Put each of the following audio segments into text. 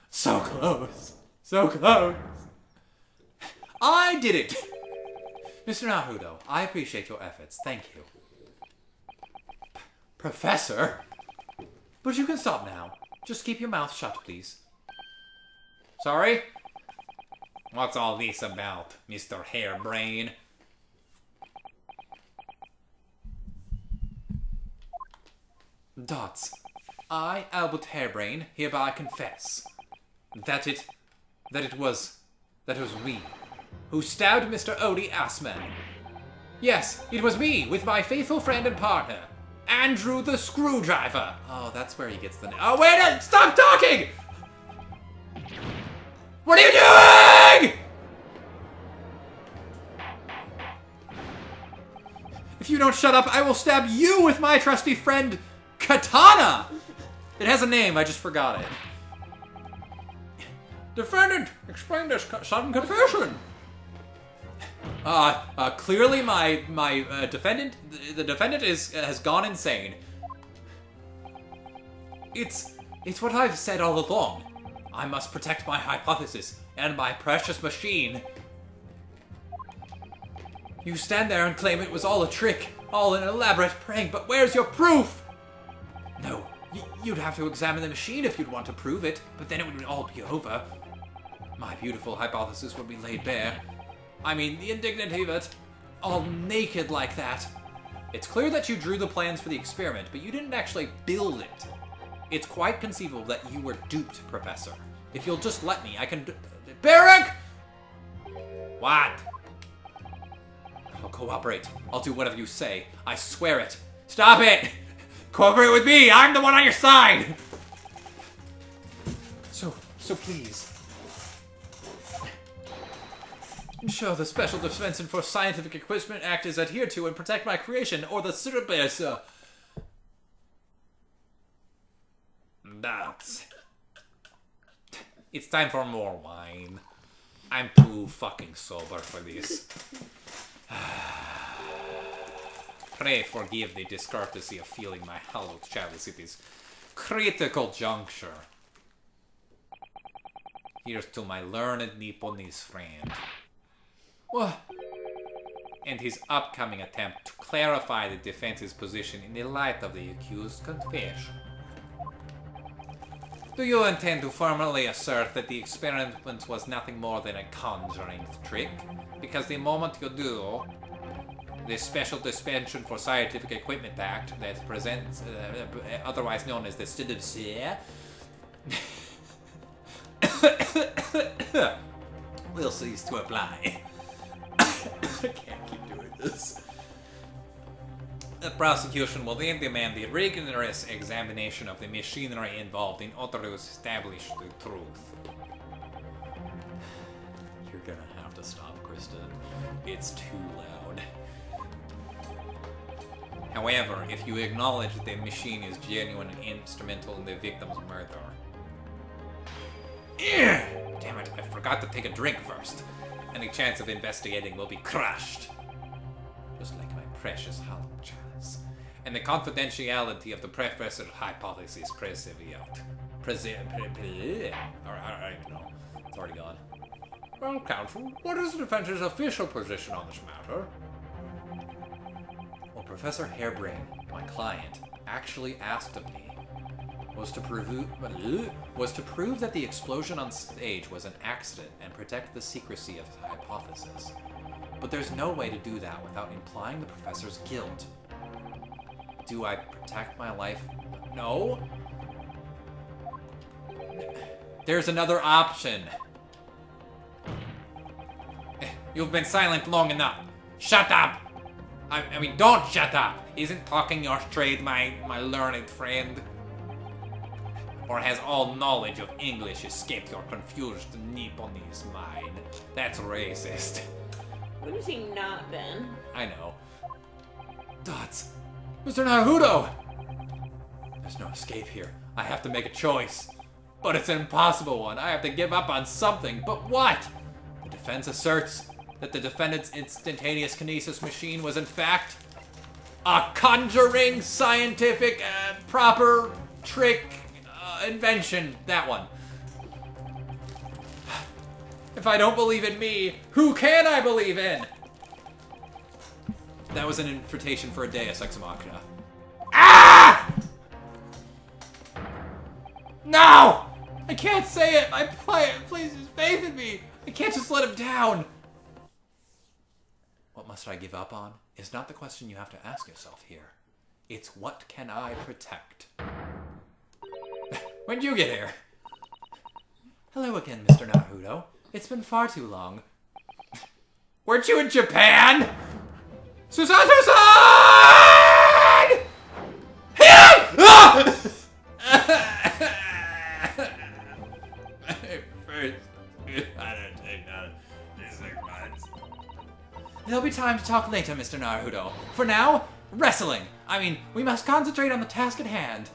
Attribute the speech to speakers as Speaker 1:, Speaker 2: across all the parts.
Speaker 1: So close. So close. I did it! Mr. Naruto, I appreciate your efforts. Thank you. Professor? But you can stop now. Just keep your mouth shut, please. Sorry? What's all this about, Mr. Hairbrain? Dots. I, Albert Hairbrain, hereby confess that it was we who stabbed Mr. Odie Assman. Yes, it was me with my faithful friend and partner, Andrew the Screwdriver. Oh, that's where he gets the name. Oh, wait! Stop talking! What are you doing? If you don't shut up, I will stab you with my trusty friend, Katana! It has a name, I just forgot it. Defendant, explain this sudden confession. Clearly my defendant, the defendant has gone insane. It's what I've said all along. I must protect my hypothesis and my precious machine. You stand there and claim it was all a trick, all an elaborate prank, but where's your proof? No, you'd have to examine the machine if you'd want to prove it, but then it would all be over. My beautiful hypothesis would be laid bare. I mean, the indignity of it, all naked like that. It's clear that you drew the plans for the experiment, but you didn't actually build it. It's quite conceivable that you were duped, Professor. If you'll just let me, I can... Barrack! What? I'll cooperate. I'll do whatever you say. I swear it. Stop it! Cooperate with me! I'm the one on your side! So please... ensure the Special Dispensation for Scientific Equipment Act is adhered to and protect my creation, or the syllabus. That's... It's time for more wine. I'm too fucking sober for this. Pray forgive the discourtesy of feeling my hallowed chalice at this critical juncture. Here's to my learned Nipponese friend. What? And his upcoming attempt to clarify the defense's position in the light of the accused's confession. Do you intend to formally assert that the experiment was nothing more than a conjuring trick? Because the moment you do, the Special Dispensation for Scientific Equipment Act that presents, otherwise known as the STDC, will cease to apply. I can't keep doing this. The prosecution will then demand the rigorous examination of the machinery involved in order to establish the truth. You're gonna have to stop, Kristen. It's too loud. However, if you acknowledge that the machine is genuine and instrumental in the victim's murder... Damn it, I forgot to take a drink first. Any chance of investigating will be crushed. Just like my precious hollow chalice. And the confidentiality of the professor's hypothesis persevered. I don't even know. It's already gone. Well, counsel, what is the defense's official position on this matter? Well, Professor Hairbrain, my client, actually asked of me was to prove that the explosion on stage was an accident and protect the secrecy of his hypothesis. But there's no way to do that without implying the professor's guilt. Do I protect my life? No. There's another option. You've been silent long enough. Shut up! I mean, don't shut up! Isn't talking your trade, my learned friend? Or has all knowledge of English escaped your confused Nipponese mind? That's racist.
Speaker 2: What has he not been?
Speaker 1: I know. Dots! Mr. Naruto! There's no escape here. I have to make a choice. But it's an impossible one. I have to give up on something. But what? The defense asserts that the defendant's instantaneous kinesis machine was in fact a conjuring, scientific, proper trick, invention, that one. If I don't believe in me, who can I believe in? That was an invitation for a Deus Ex Machina. Ah! No! I can't say it. My player places faith in me. I can't just let him down. What must I give up on is not the question you have to ask yourself here. It's what can I protect? When'd you get here? Hello again, Mr. Naruto. It's been far too long. Weren't you in Japan? Susato-san! There'll be time to talk later, Mr. Naruto. For now, wrestling. I mean, we must concentrate on the task at hand.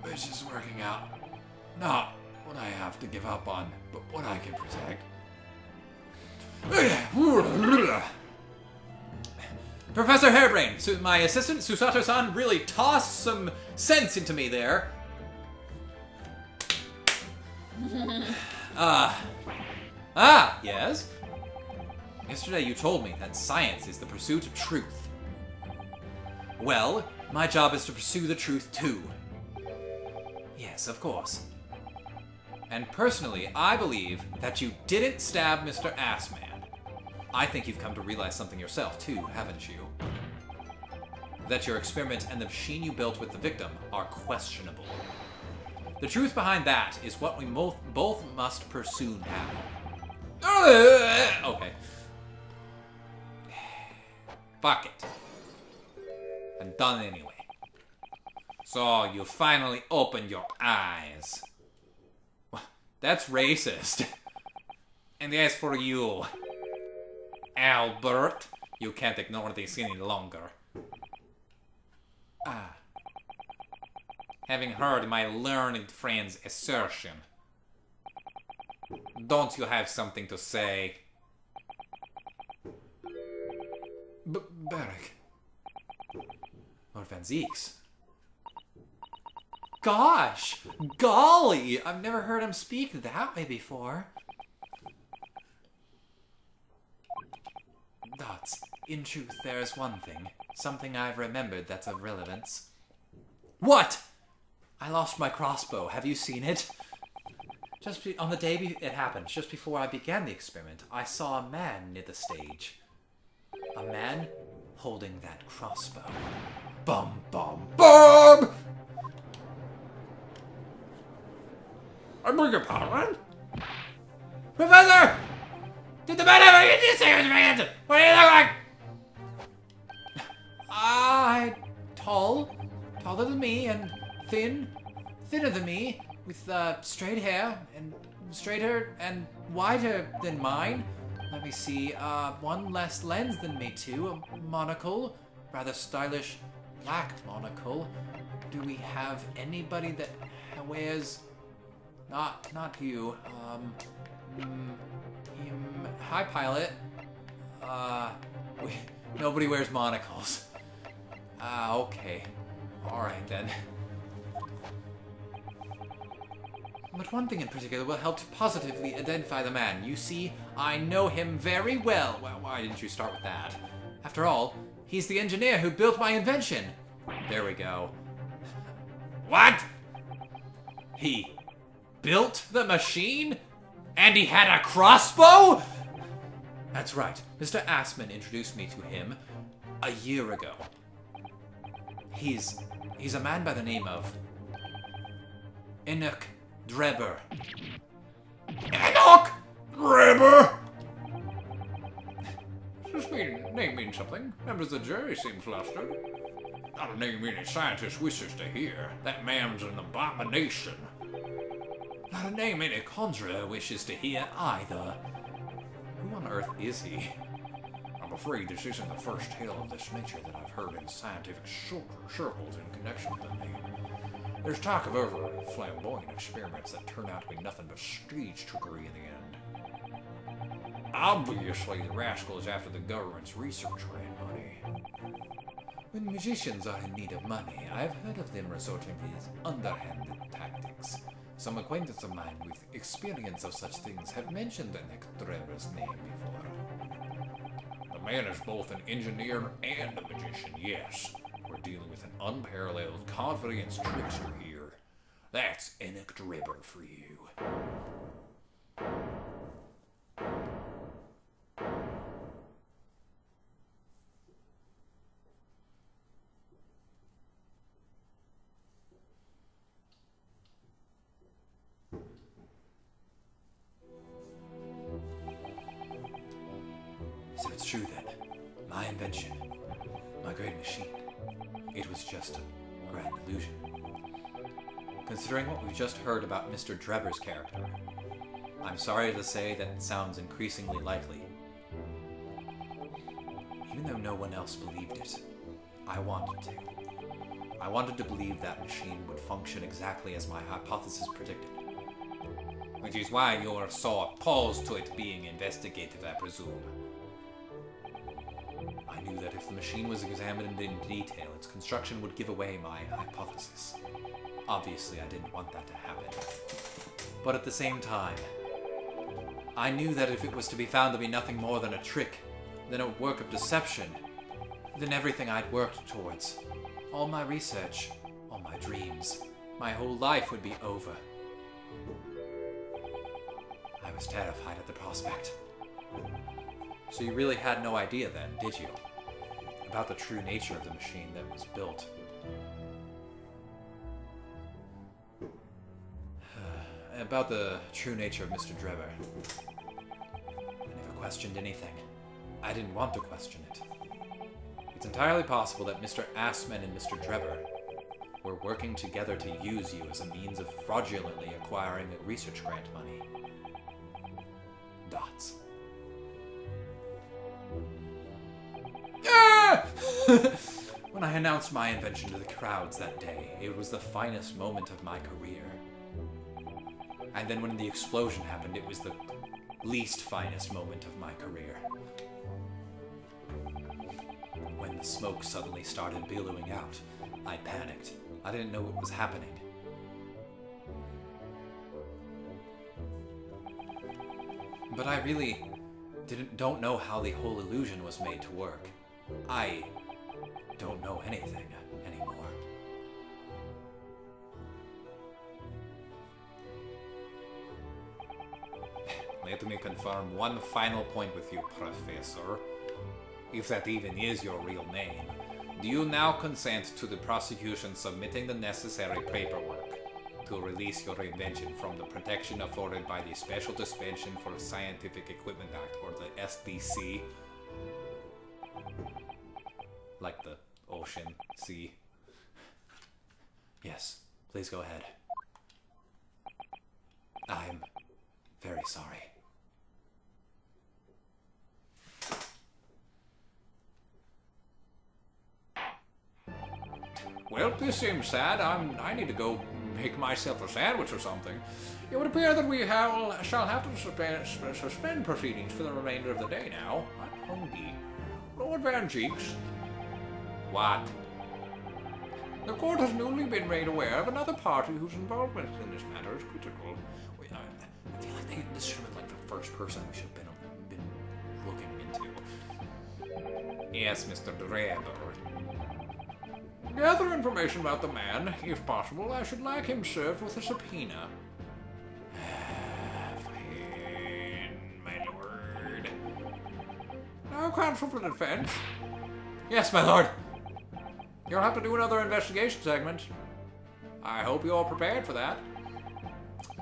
Speaker 1: This is working out. Not what I have to give up on, but what I can protect. Professor Hairbrain, my assistant Susato-san really tossed some sense into me there. Yes? Yesterday you told me that science is the pursuit of truth. Well, my job is to pursue the truth too. Yes, of course. And personally, I believe that you didn't stab Mr. Assman. I think you've come to realize something yourself too, haven't you? That your experiment and the machine you built with the victim are questionable. The truth behind that is what we both must pursue now. Okay. Fuck it. I'm done anyway. So, you finally opened your eyes. That's racist. And as for you, Albert, you can't ignore this any longer. Having heard my learned friend's assertion, don't you have something to say? Barrack. Or Van Zeeks. Gosh! Golly! I've never heard him speak that way before. Dots. In truth, there is one thing. Something I've remembered that's of relevance. What? I lost my crossbow. Have you seen it? On the day it happened, just before I began the experiment, I saw a man near the stage. A man holding that crossbow. Bum, bum, bum! I beg your pardon? Professor! Did the man ever get this here? What do you look like? Taller than me, and thinner than me, with straight hair, and straighter and wider than mine. Let me see, one less lens than me too, a monocle, rather stylish black monocle. Do we have anybody that wears... Not you, hi pilot. Nobody wears monocles. Okay. Alright then. But one thing in particular will help to positively identify the man. You see, I know him very well. Well, why didn't you start with that? After all, he's the engineer who built my invention. There we go. What? He built the machine? And he had a crossbow? That's right. Mr. Assman introduced me to him a year ago. He's a man by the name of Enoch Drebber. Enoch Drebber! This name means something. Members of the jury seem flustered. Not a name any scientist wishes to hear. That man's an abomination. Not a name any conjurer wishes to hear either. Who on earth is he? I'm afraid this isn't the first tale of this nature that I've heard in scientific circles in connection with the name. There's talk of over flamboyant experiments that turn out to be nothing but stage trickery in the end. Obviously, the rascal is after the government's research grant money. When magicians are in need of money, I've heard of them resorting to these underhanded tactics. Some acquaintance of mine with experience of such things have mentioned Nick Trevor's name before. The man is both an engineer and a magician, yes. We're dealing with an unparalleled confidence trickster here. That's Enoch Dribber for you. So it's true then. My invention. My great machine. It was just a grand illusion. Considering what we've just heard about Mr. Drebber's character, I'm sorry to say that it sounds increasingly likely. Even though no one else believed it, I wanted to. I wanted to believe that machine would function exactly as my hypothesis predicted. Which is why you're so opposed to it being investigated, I presume. I knew that if the machine was examined in detail, its construction would give away my hypothesis. Obviously, I didn't want that to happen. But at the same time, I knew that if it was to be found to be nothing more than a trick, than a work of deception, then everything I'd worked towards, all my research, all my dreams, my whole life would be over. I was terrified at the prospect. So you really had no idea then, did you? About the true nature of the machine that was built. About the true nature of Mr. Drebber. I never questioned anything. I didn't want to question it. It's entirely possible that Mr. Assman and Mr. Drebber were working together to use you as a means of fraudulently acquiring research grant money. Dots. Ah! When I announced my invention to the crowds that day, it was the finest moment of my career. And then when the explosion happened, it was the least finest moment of my career. When the smoke suddenly started billowing out, I panicked. I didn't know what was happening. But I really don't know how the whole illusion was made to work. I don't know anything anymore. Let me confirm one final point with you, Professor. If that even is your real name. Do you now consent to the prosecution submitting the necessary paperwork to release your invention from the protection afforded by the Special Suspension for Scientific Equipment Act, or the SBC? Like the ocean, sea. Yes, please go ahead. I'm very sorry. Well, this seems sad. I need to go make myself a sandwich or something. It would appear that we shall have to suspend proceedings for the remainder of the day now. I'm hungry. Lord Van Cheeks. What? The court has newly been made aware of another party whose involvement in this matter is critical. I feel like this should have been like the first person we should have been looking into. Yes, Mr. Drebber. Gather information about the man. If possible, I should like him served with a subpoena. Fine, my lord. Now, counsel for the defense. Yes, my lord. You'll have to do another investigation segment. I hope you're prepared for that.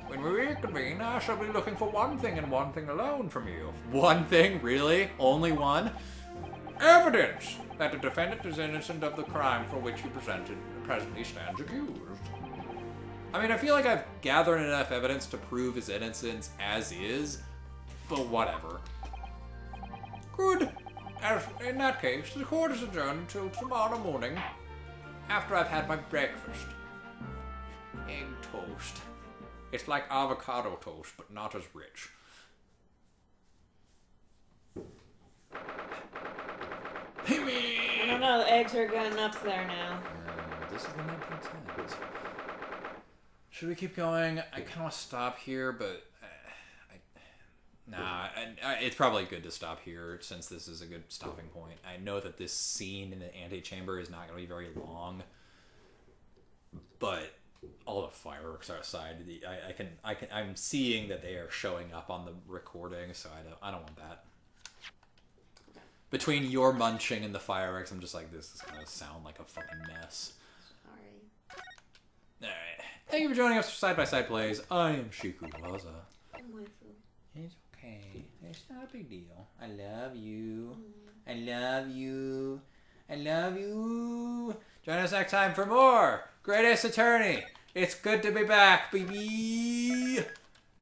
Speaker 1: When we reconvene, I shall be looking for one thing and one thing alone from you. One thing? Really? Only one? Evidence that the defendant is innocent of the crime for which he presently stands accused. I mean, I feel like I've gathered enough evidence to prove his innocence as is, but whatever. Good. As in that case, the court is adjourned until tomorrow morning, after I've had my breakfast. Egg toast. It's like avocado toast, but not as rich. Hey, man!
Speaker 2: no, the eggs are going up there now.
Speaker 1: This is the 1910s. Should we keep going? I kind of want to stop here, but it's probably good to stop here since this is a good stopping point. I know that this scene in the antechamber is not going to be very long, but all the fireworks are aside. I'm seeing that they are showing up on the recording, so I don't want that. Between your munching and the fireworks, I'm just like, this is gonna sound like a fucking mess.
Speaker 2: Sorry.
Speaker 1: Alright. Thank you for joining us for Side by Side Plays. I am Shikuquaza. It's okay. It's not a big deal. I love you. I love you. I love you. Join us next time for more Great Ace Attorney. It's good to be back, baby.